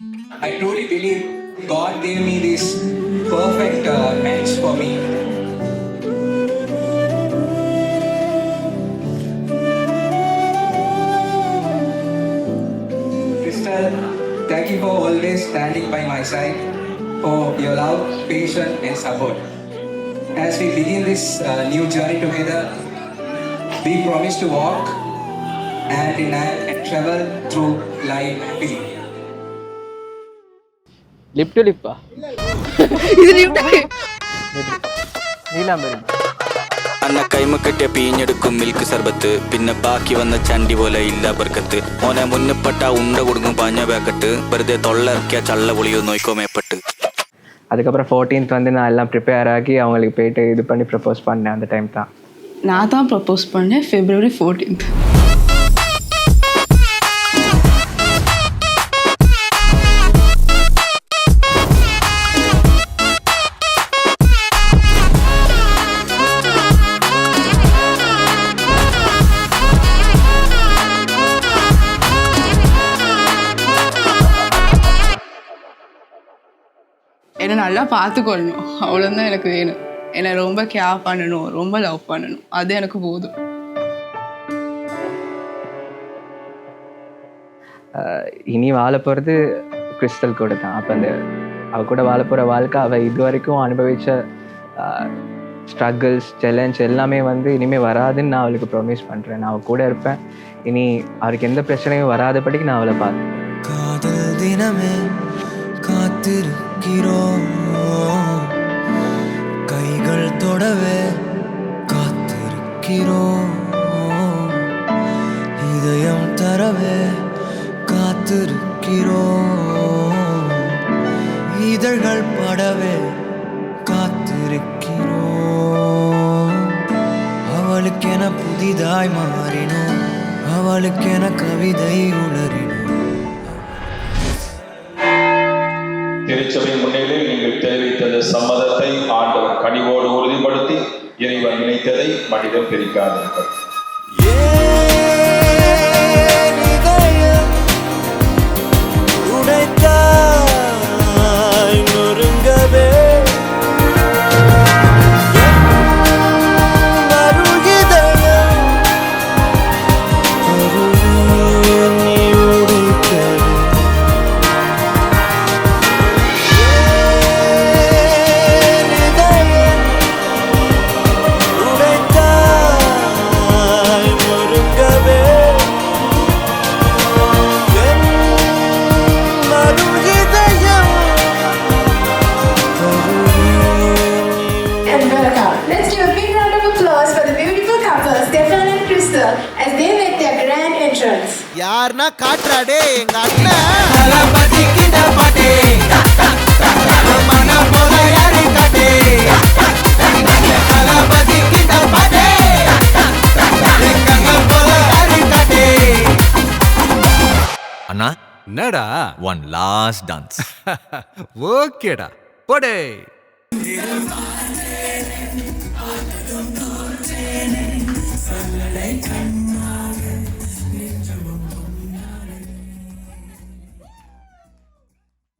I truly believe God gave me this perfect match for me. Crystal, thank you for always standing by my side, for your love, patience, and support. As we begin this new journey together, we promise to walk hand in hand and travel through life happily. Lip to லிப்பா ഇത് lift നീലാം വരും അന്ന കൈമ കെട്ടിയ പീഞ്ഞെടുക്കും milk സർബത്ത് പിന്നെ ബാക്കി വന്ന ചണ്ടി പോലെ ഇല്ല ബർക്കത്ത് മോനെ മുന്നപ്പെട്ട ഉണ്ട കൊടുക്കും പാഞ്ഞ പാക്കറ്റ് വെറുതെ തൊള്ളയിറക്കിയ ചള്ള പൊളിയോ നോക്കോ മേപ്പെട്ട്. அதுக்கப்புறம் 14th வந்து நான் எல்லாம் ப்ரிப்பேர் ஆகி அவங்களுக்கு போயிட்டு இது பண்ணி ப்ரப்போஸ் பண்ணேன். அந்த டைம் தான் நான் தான் ப்ரப்போஸ் பண்ணேன் February 14th. என்னை நல்லா பார்த்துக்கொள்ளணும், அவ்வளோதான் எனக்கு வேணும். என்னை ரொம்ப கேர் பண்ணணும், ரொம்ப லவ் பண்ணணும், அது எனக்கு போதும். இனி வாழ போகிறது கிறிஸ்டல் கூட தான். அப்போ அந்த அவள் கூட வாழ போகிற வாழ்க்கை அவள் இது வரைக்கும் அனுபவித்த ஸ்ட்ரகிள்ஸ் சேலஞ்ச் எல்லாமே வந்து இனிமேல் வராதுன்னு நான் அவளுக்கு ப்ராமிஸ் பண்ணுறேன். நான் அவள் கூட இருப்பேன். இனி அவருக்கு எந்த பிரச்சனையும் வராதபடிக்கு நான் அவளை பார்த்துப்பேன். காதல் தினமே காத்திருக்கிறோம், கைகள் தொடவே காத்திருக்கிறோம், இதயம் தரவே காத்திருக்கிறோம், இதழ்கள் படவே காத்திருக்கிறோம். அவளுக்கென புதிதாய் மாறினோம், அவளுக்கென கவிதை உளறினோம். திருச்சபை முன்னிலையில் நீங்கள் தெரிவித்தது சம்மதத்தை ஆண்டவர் கனிவோடு உறுதிப்படுத்தி இறைவன் இணைத்ததை மனிதன் பிரிக்காதீர்கள். யாருன்னா காட்டுறாடே எங்க அண்ணா என்னடா ஒன் லாஸ்ட் டான்ஸ் ஓகேடா போடே. கண்